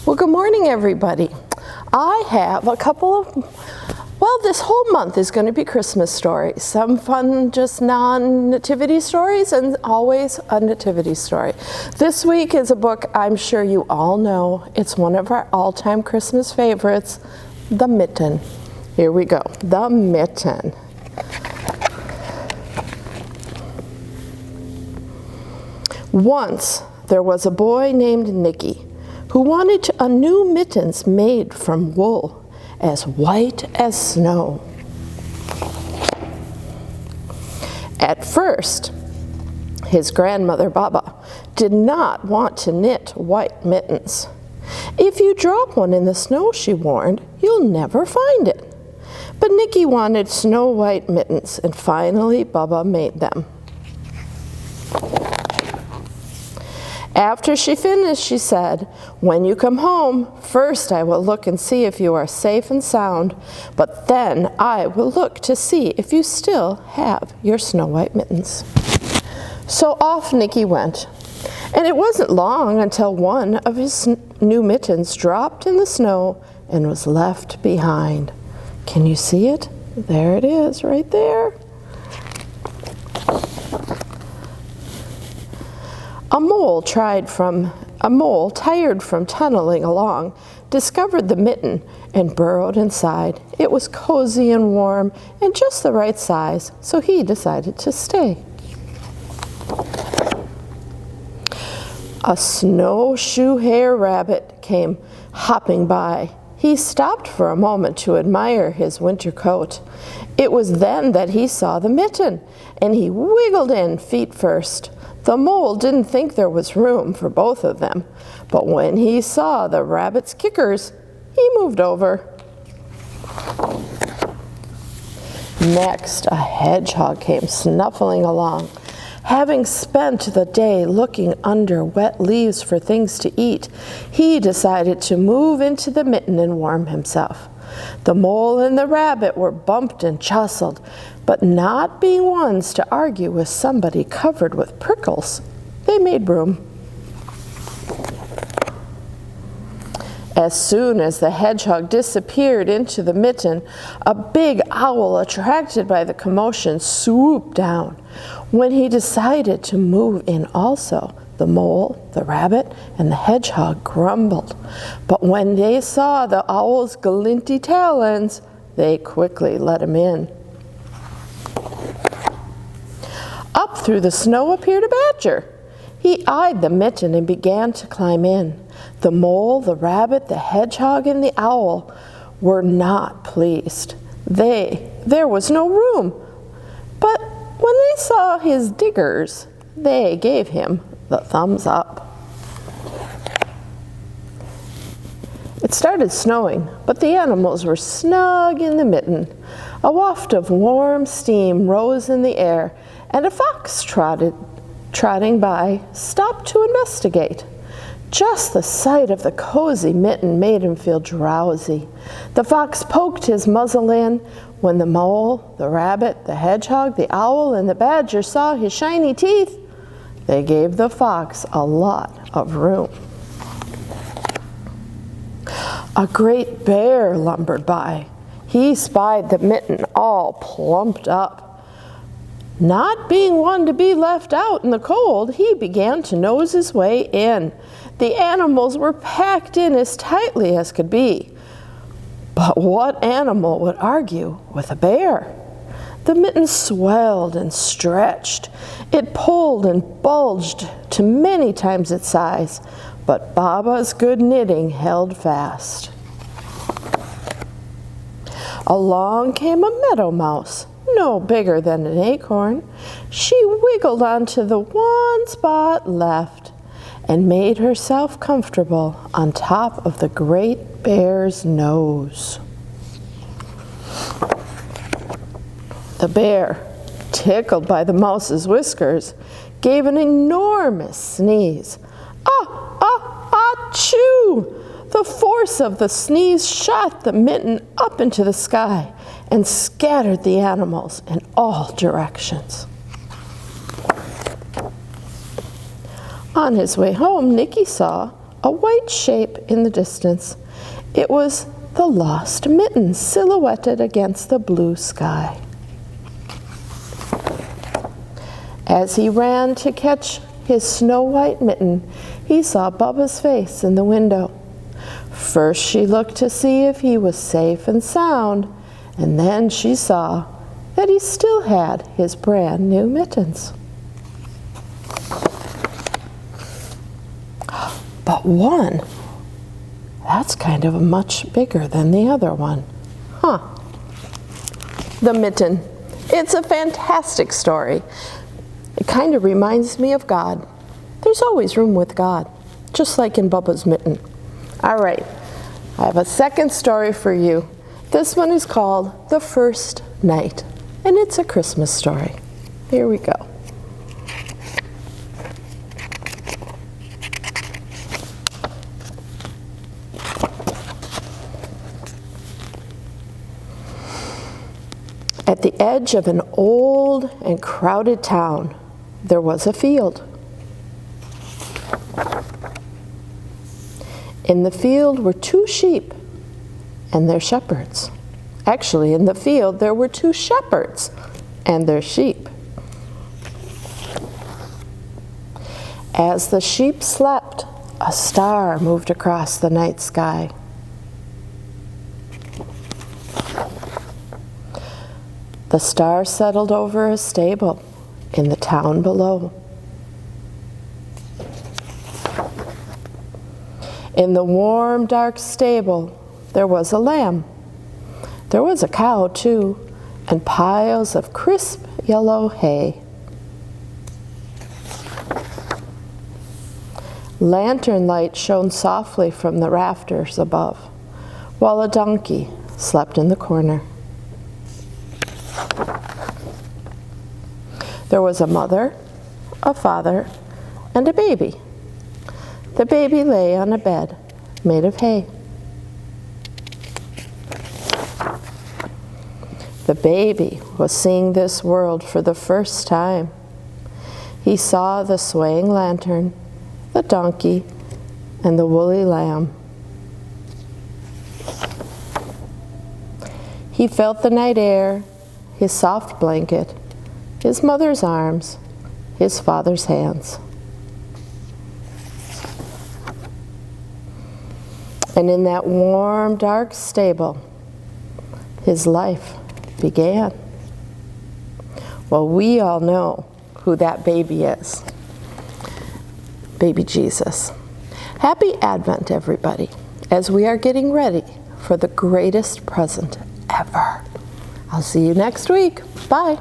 Well, good morning, everybody. I have a couple of, this whole month is going to be Christmas stories. Some fun, just non-nativity stories, and always a nativity story. This week is a book I'm sure you all know. It's one of our all-time Christmas favorites, The Mitten. Here we go, The Mitten. Once there was a boy named Nicky who wanted a new mittens made from wool, as white as snow. At first, his grandmother Baba did not want to knit white mittens. If you drop one in the snow, she warned, you'll never find it. But Nicky wanted snow white mittens, and finally Baba made them. After she finished, she said, "When you come home, first I will look and see if you are safe and sound, but then I will look to see if you still have your snow white mittens." So off Nicky went, and it wasn't long until one of his new mittens dropped in the snow and was left behind. Can you see it? There it is, right there. A mole tired from tunneling along, discovered the mitten and burrowed inside. It was cozy and warm and just the right size, so he decided to stay. A snowshoe hare rabbit came hopping by. He stopped for a moment to admire his winter coat. It was then that he saw the mitten, and he wiggled in feet first. The mole didn't think there was room for both of them, but when he saw the rabbit's kickers, he moved over. Next, a hedgehog came snuffling along. Having spent the day looking under wet leaves for things to eat, he decided to move into the mitten and warm himself. The mole and the rabbit were bumped and jostled, but not being ones to argue with somebody covered with prickles, they made room. As soon as the hedgehog disappeared into the mitten, a big owl, attracted by the commotion, swooped down. When he decided to move in also, the mole, the rabbit, and the hedgehog grumbled. But when they saw the owl's glinty talons, they quickly let him in. Up through the snow appeared a badger. He eyed the mitten and began to climb in. The mole, the rabbit, the hedgehog, and the owl were not pleased. There was no room. But when they saw his diggers, they gave him the thumbs up. It started snowing, but the animals were snug in the mitten. A waft of warm steam rose in the air, and a fox trotting by stopped to investigate. Just the sight of the cozy mitten made him feel drowsy. The fox poked his muzzle in. When the mole, the rabbit, the hedgehog, the owl, and the badger saw his shiny teeth, they gave the fox a lot of room. A great bear lumbered by. He spied the mitten all plumped up. Not being one to be left out in the cold, he began to nose his way in. The animals were packed in as tightly as could be. But what animal would argue with a bear? The mitten swelled and stretched. It pulled and bulged to many times its size, but Baba's good knitting held fast. Along came a meadow mouse, no bigger than an acorn. She wiggled onto the one spot left and made herself comfortable on top of the great bear's nose. The bear, tickled by the mouse's whiskers, gave an enormous sneeze. Achoo! The force of the sneeze shot the mitten up into the sky and scattered the animals in all directions. On his way home, Nicky saw a white shape in the distance. It was the lost mitten silhouetted against the blue sky. As he ran to catch his snow-white mitten, he saw Bubba's face in the window. First she looked to see if he was safe and sound, and then she saw that he still had his brand new mittens. But one, that's kind of much bigger than the other one. Huh. The mitten. It's a fantastic story. It kind of reminds me of God. There's always room with God, just like in Bubba's mitten. All right, I have a second story for you. This one is called The First Night, and it's a Christmas story. Here we go. At the edge of an old and crowded town, there was a field. In the field were 2 sheep and their shepherds. Actually, in the field there were 2 shepherds and their sheep. As the sheep slept, a star moved across the night sky. The star settled over a stable in the town below. In the warm, dark stable, there was a lamb. There was a cow, too, and piles of crisp yellow hay. Lantern light shone softly from the rafters above, while a donkey slept in the corner. There was a mother, a father, and a baby. The baby lay on a bed made of hay. The baby was seeing this world for the first time. He saw the swaying lantern, the donkey, and the woolly lamb. He felt the night air, his soft blanket, his mother's arms, his father's hands. And in that warm, dark stable, his life began. Well, we all know who that baby is. Baby Jesus. Happy Advent, everybody, as we are getting ready for the greatest present ever. I'll see you next week. Bye.